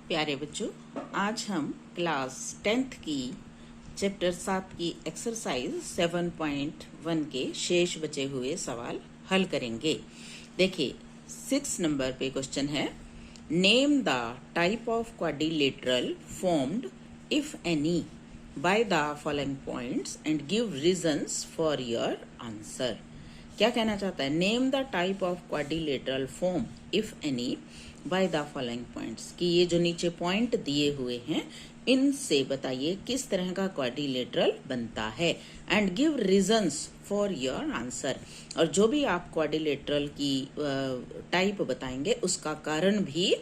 प्यारे बच्चों, आज हम क्लास 10th की चैप्टर 7 की एक्सरसाइज 7.1 के शेष बचे हुए सवाल हल करेंगे। देखिए 6 नंबर पे क्वेश्चन है, name the type of quadrilateral formed if any by the following points and give reasons for your answer. क्या कहना चाहता है? Name the type of quadrilateral form if any by the following points, कि ये जो नीचे point दिए हुए हैं इनसे बताइए किस तरह का क्वाड्रिलेटरल बनता है and give reasons for your answer. और जो भी आप क्वाड्रिलेटरल की टाइप बताएंगे उसका कारण भी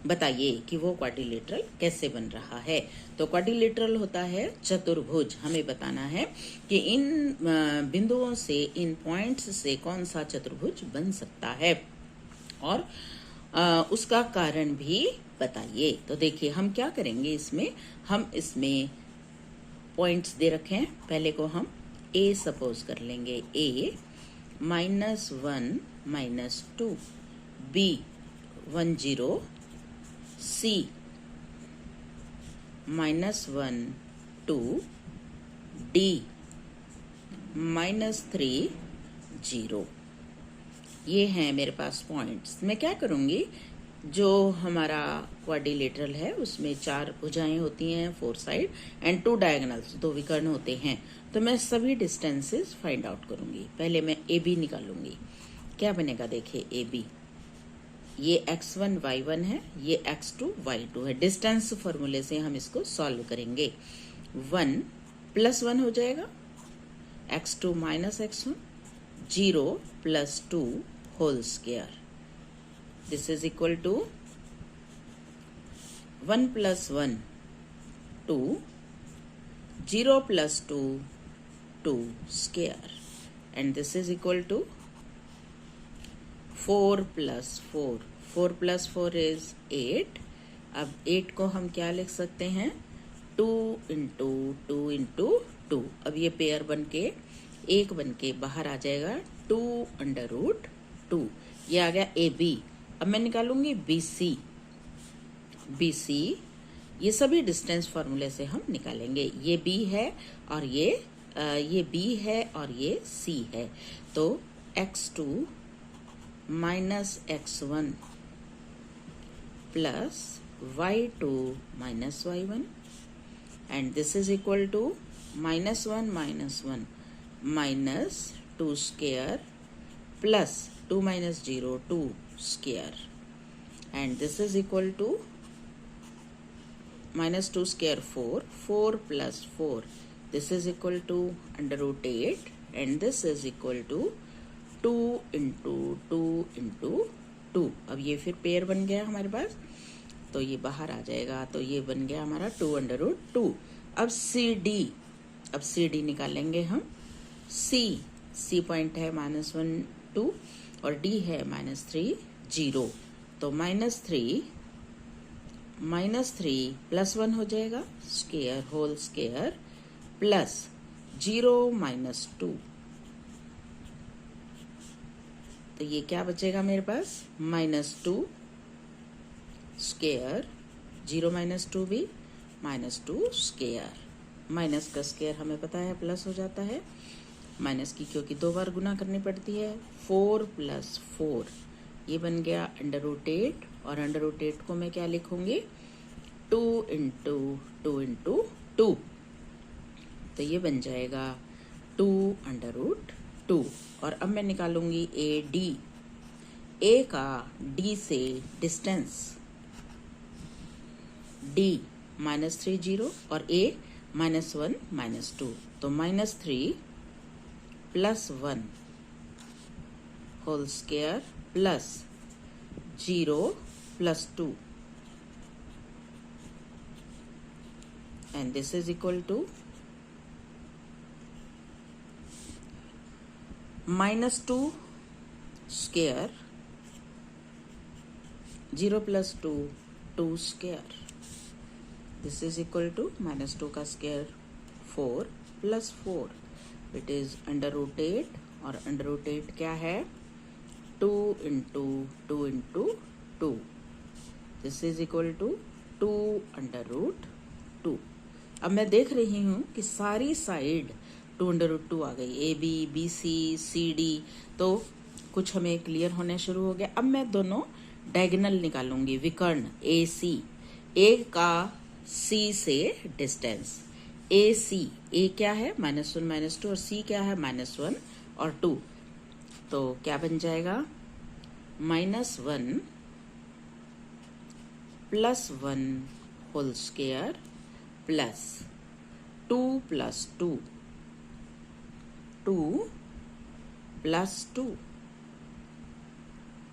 बताइए कि वो क्वाड्रिलेटरल कैसे बन रहा है। तो क्वाड्रिलेटरल होता है चतुर्भुज। हमें बताना है कि इन बिंदुओं से, इन पॉइंट्स से कौन सा चतुर्भुज बन सकता है और उसका कारण भी बताइए। तो देखिए हम क्या करेंगे, हम इसमें पॉइंट्स दे रखे हैं। पहले को हम a सपोज कर लेंगे, a -1 -2, b 1 0, c -1 2, d -3 0। ये हैं मेरे पास पॉइंट्स। मैं क्या करूंगी, जो हमारा क्वाड्रिलेटरल है उसमें 4 भुजाएं होती हैं, 4 साइड एंड 2 डायगोनल्स, 2 विकर्ण होते हैं। तो मैं सभी डिस्टेंसेस फाइंड आउट करूंगी। पहले मैं ए बी निकालूंगी। क्या बनेगा, देखिए ए बी, ये x1 y1 है, ये x2 y2 है। डिस्टेंस फॉर्मूले से हम इसको सॉल्व करेंगे। 1 + 1 हो जाएगा, x2 - x1, 0 + 2 whole square. This is equal to 1 + 1 2, 0 + 2 2 square, and this is equal to 4 + 4। 4 + 4 is 8। अब 8 को हम क्या लिख सकते हैं, 2 × 2 × 2। अब ये पेयर बन के एक बन के बाहर आ जाएगा, 2 √2। ये आ गया ए बी। अब मैं निकालूंगी बी सी। ये सभी डिस्टेंस फॉर्मूले से हम निकालेंगे। ये बी है और ये बी है और ये सी है। तो x2 - x1 plus y2 - y1, and this is equal to -1 -1 -2 square plus 2 - 0 2 square, and this is equal to -2 square 4, 4 + 4, this is equal to √8, and this is equal to 2 × 2 × 2। अब ये फिर पेयर बन गया हमारे पास, तो ये बाहर आ जाएगा। तो ये बन गया हमारा 2 √2। अब सी डी निकालेंगे हम। सी पॉइंट है -1 2 और डी है -3 0। तो -3 + 1 हो जाएगा, स्क्वायर होल स्क्वायर, प्लस 0 - 2। तो ये क्या बचेगा मेरे पास, -2 स्क्वायर, 0 - 2 भी -2 स्क्वायर। माइनस का स्क्वायर हमें पता है प्लस हो जाता है, माइनस की क्योंकि 2 बार गुना करनी पड़ती है। 4 + 4 ये बन गया √8, और √8 को मैं क्या लिखूंगी, 2 × 2 × 2। तो ये बन जाएगा 2 √2। और अब मैं निकालूंगी ए डी। ए का डी से डिस्टेंस, डी -3 0 और ए -1 -2। तो -3 + 1 whole square plus 0 + 2, and this is equal to -2 square, 0 + 2 2 square. This is equal to -2 का स्क्वायर 4 + 4, इट इज √8, और √8 क्या है, 2 × 2 × 2। This is equal to 2√2। अब मैं देख रही हूँ कि सारी साइड 2√2 आ गई, A B, B C, C D, तो कुछ हमें क्लियर होने शुरू हो गया। अब मैं दोनों डायगोनल निकालूंगी, विकर्ण ए सी, ए का सी से डिस्टेंस, ए सी, ए क्या है -1 -2 और सी क्या है -1 और 2, तो क्या बन जाएगा -1 +1 whole square plus 2 + 2, 2 + 2,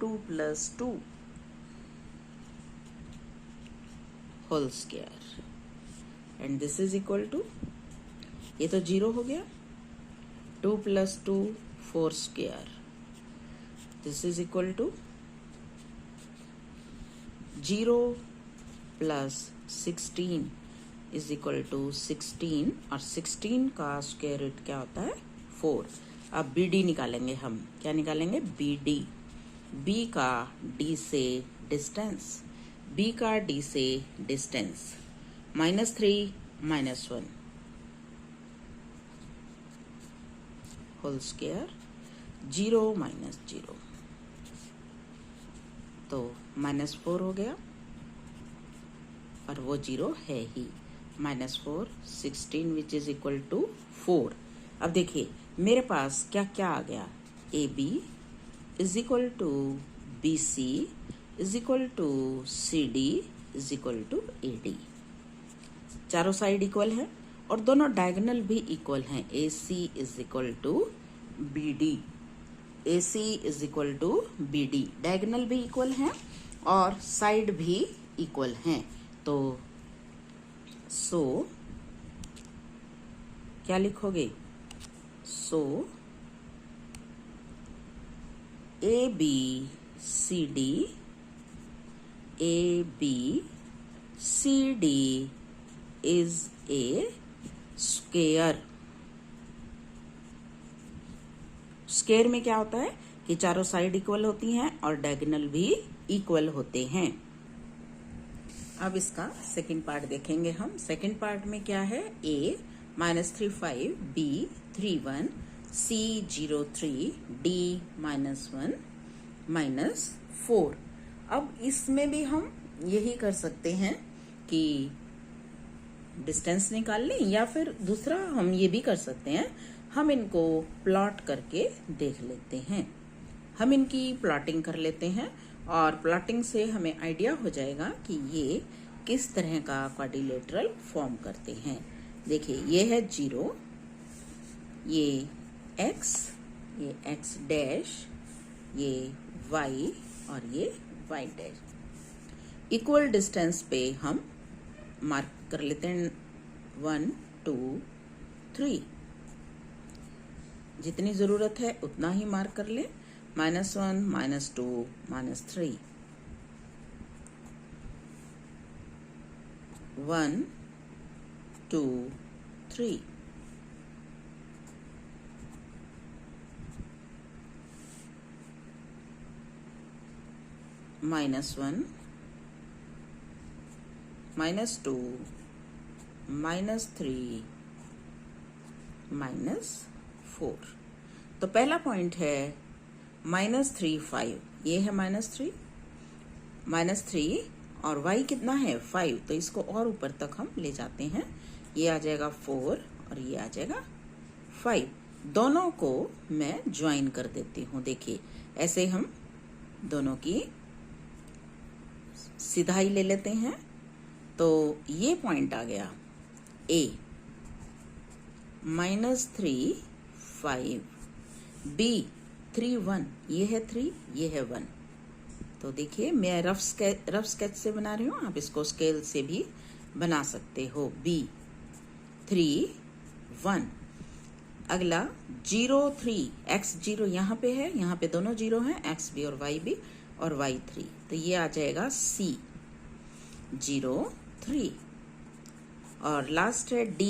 2 + 2 whole square and this is equal to, ये तो 0 हो गया, 2 + 2 4 square, this is equal to 0 + 16 is equal to 16 और 16 का स्क्वायर रूट क्या होता है 4। अब बी डी निकालेंगे हम, क्या निकालेंगे बी डी, बी का डी से डिस्टेंस, बी का डी से डिस्टेंस -3 -1 होल स्क्वायर, 0 - 0, तो -4 हो गया और वो 0 है ही, -4 16 विच इज इक्वल टू 4। अब देखिए मेरे पास क्या क्या आ गया, A B is equal to B C is equal to C D is equal to A D, चारों साइड इक्वल है और दोनों डायगोनल भी इक्वल हैं, A C is equal to B D, A C is equal to B D, diagonal भी equal हैं और side भी इक्वल हैं, तो सो क्या लिखोगे, so A B C D, A B C D is a square. Square में क्या होता है कि चारों साइड इक्वल होती हैं और डायगोनल भी इक्वल होते हैं। अब इसका सेकंड पार्ट देखेंगे हम। सेकंड पार्ट में क्या है, a -35, b 31, c 03, d -1 -4। अब इसमें भी हम यही कर सकते हैं कि डिस्टेंस निकाल लें, या फिर दूसरा हम ये भी कर सकते हैं, हम इनको प्लॉट करके देख लेते हैं। हम इनकी प्लॉटिंग कर लेते हैं और प्लॉटिंग से हमें आइडिया हो जाएगा कि ये किस तरह का क्वाड्रिलेटरल फॉर्म करते हैं। देखिए ये है 0, ये x, ये x डैश, ये y और ये y डैश। इक्वल डिस्टेंस पे हम मार्क कर लेते हैं 1 2 3, जितनी जरूरत है उतना ही मार्क कर ले, -1 -2 -3, 1 2 3, -1 -2 -3 -4। तो पहला पॉइंट है -3 5, ये है -3 और y कितना है 5, तो इसको और ऊपर तक हम ले जाते हैं, ये आ जाएगा 4 और ये आ जाएगा 5। दोनों को मैं ज्वाइन कर देती हूँ। देखिए ऐसे हम दोनों की सिधाई ले लेते हैं, तो ये पॉइंट आ गया A -3 5, B 3 1, ये है 3, ये है 1। तो देखिए मैं रफ स्केच से बना रही हूँ, आप इसको स्केल से भी बना सकते हो। B 3 1, अगला 0 3, x 0 यहाँ पे है, यहाँ पे दोनों 0 हैं, x भी और y भी, और y 3, तो ये आ जाएगा C 0 3। और लास्ट है D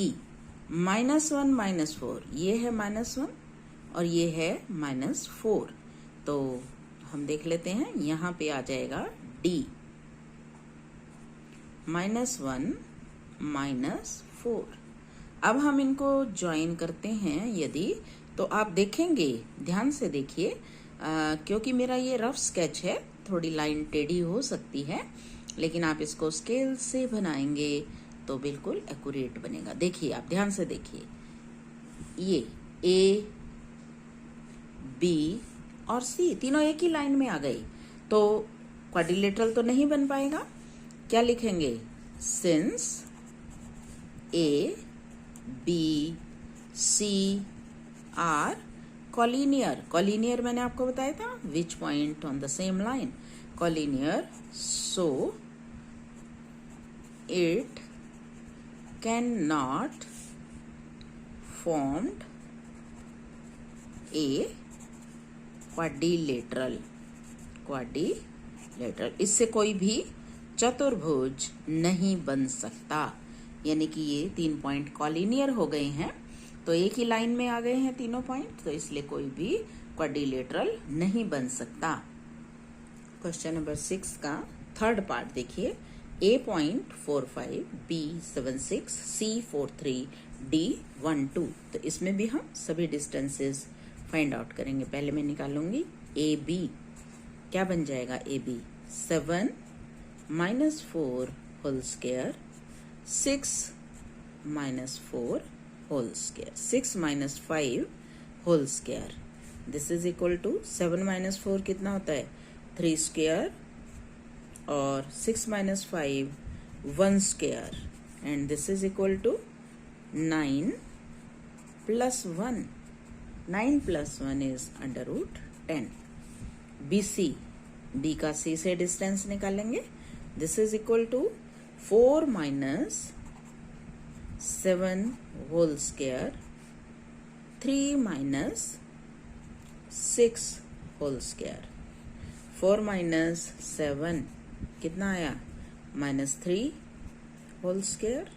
-1 -4, ये है -1 और ये है -4, तो हम देख लेते हैं, यहाँ पे आ जाएगा D -1 -4। अब हम इनको ज्वाइन करते हैं यदि, तो आप देखेंगे, ध्यान से देखिए, क्योंकि मेरा ये रफ स्केच है, थोड़ी लाइन टेढ़ी हो सकती है, लेकिन आप इसको स्केल से बनाएंगे तो बिल्कुल एक्यूरेट बनेगा। देखिए, आप ध्यान से देखिए, ये ए, बी और सी तीनों एक ही लाइन में आ गई, तो क्वाड्रिलेटरल तो नहीं बन पाएगा। क्या लिखेंगे? Since A, B, C are collinear. Collinear मैंने आपको बताया था, which point on the same line, collinear, so it cannot formed a quadrilateral। इससे कोई भी चतुर्भुज नहीं बन सकता, यानी कि ये 3 पॉइंट कॉलिनियर हो गए हैं, तो एक ही लाइन में आ गए हैं तीनों पॉइंट, तो इसलिए कोई भी क्वाड्रिलेटरल नहीं बन सकता। क्वेश्चन नंबर 6 का थर्ड पार्ट देखिए। A.45, B.76, C.43, D.12। तो इसमें भी हम सभी डिस्टेंसेस फाइंड आउट करेंगे। पहले मैं निकालूंगी AB। क्या बन जाएगा AB? 7 - 4 whole square, 6 - 4 whole square, 6 - 5 whole square. This is equal to 7 - 4 कितना होता है? 3 स्क्वायर, और 6 - 5 1 square, and this is equal to 9 + 1। 9 + 1 is √10। BC, B का C से डिस्टेंस निकालेंगे। This is equal to 4 - 7 whole square, 3 - 6 whole square. 4 - 7 कितना आया? -3 whole square,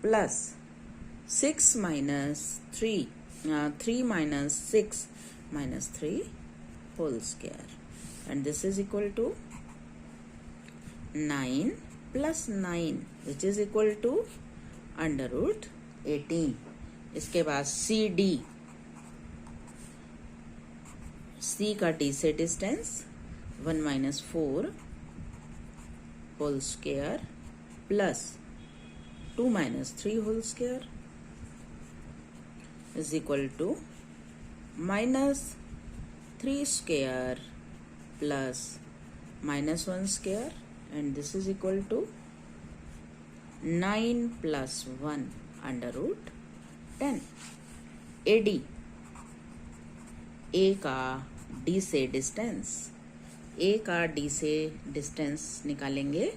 plus 6 - 3 3 - 6 -3 whole square, and this is equal to 9 + 9 which is equal to √18। इसके बाद CD, C का D से distance 1 - 4 whole square, plus 2 - 3 whole square is equal to -3 square plus -1 square, and this is equal to 9 + 1 √10। AD, A का D से distance, A का D से distance निकालेंगे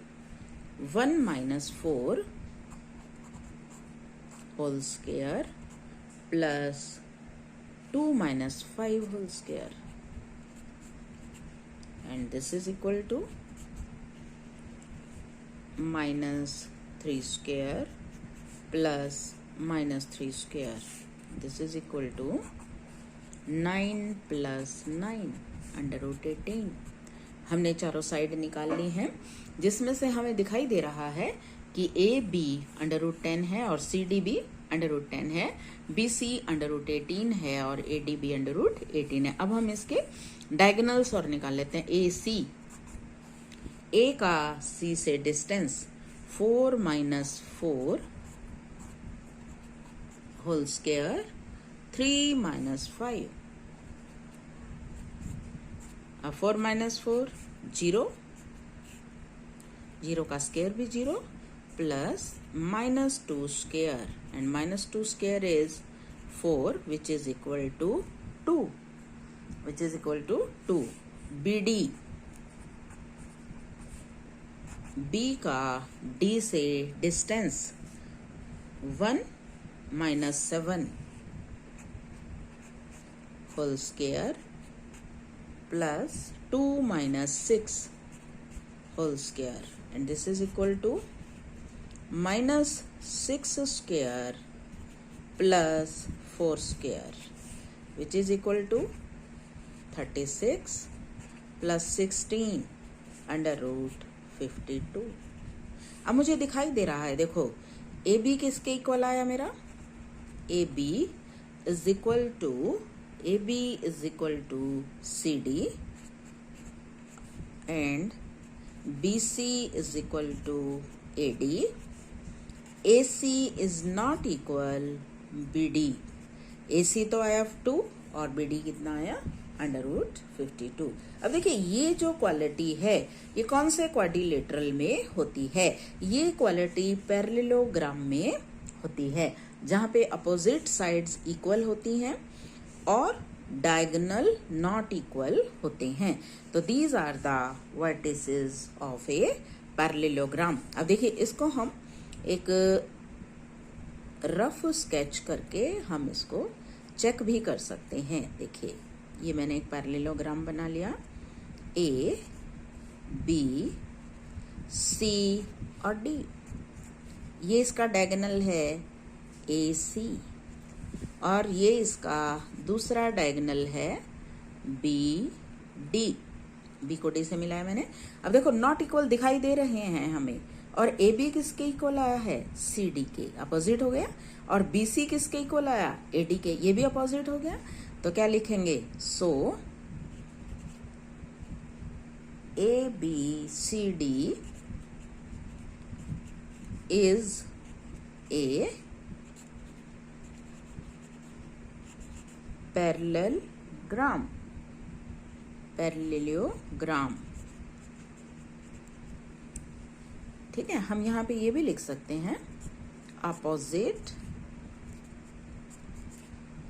1 - 4 whole square plus 2 - 5 whole square, and this is equal to -3 square plus -3 square, this is equal to 9 + 9 √18। हमने चारों side निकाल ली हैं, जिसमें से हमें दिखाई दे रहा है कि AB √10 है और CD भी √10 है, BC √18 है और AD भी √18 है। अब हम इसके डायगोनल्स और निकाल लेते हैं। AC, A का C से डिस्टेंस 4 - 4 होल स्क्वायर, 3 - 5, 4 - 4 0, 0 का स्क्वायर भी 0, plus -2 square, and -2 square is 4 which is equal to 2, which is equal to 2। BD, B का D से distance 1 - 7 whole square plus 2 - 6 whole square, and this is equal to -6 square plus 4 square, which is equal to 36 + 16 √52। अब मुझे दिखाई दे रहा है, देखो A B किसके equal आया मेरा, A B is equal to C D and B C is equal to A D, A C is not equal B D. A C तो आया 2 और बी डी कितना आया √52। अब देखिए ये जो क्वालिटी है ये कौन से क्वाड्रिलेटरल में होती है, ये क्वालिटी पैरेललोग्राम में होती है, जहां पे अपोजिट साइड्स इक्वल होती हैं और डायगोनल नॉट इक्वल होते हैं। तो these are the vertices of a parallelogram. अब देखिए इसको हम एक रफ स्केच करके हम इसको चेक भी कर सकते हैं। देखिए ये मैंने एक पैरेललोग्राम बना लिया, ए बी सी और डी, ये इसका डायगोनल है ए सी और ये इसका दूसरा डायगोनल है बी डी, बी को डी से मिलाया मैंने। अब देखो नॉट इक्वल दिखाई दे रहे हैं हमें, और ए बी किसके इक्वल आया है, सी डी के, अपोजिट हो गया, और बी सी किसके इक्वल आया, ए डी के, ये भी अपोजिट हो गया। तो क्या लिखेंगे, so A B C D is a parallelogram, parallelogram. ठीक है, हम यहाँ पे ये भी लिख सकते हैं, opposite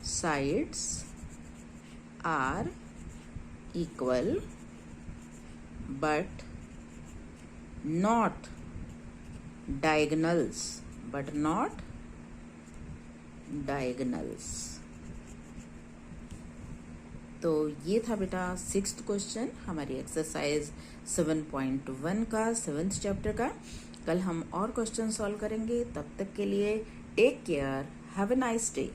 sides are equal but not diagonals, तो ये था बेटा 6th क्वेश्चन हमारी एक्सरसाइज 7.1 का 7th चैप्टर का। कल हम और क्वेश्चन सॉल्व करेंगे, तब तक के लिए take care, have a nice day.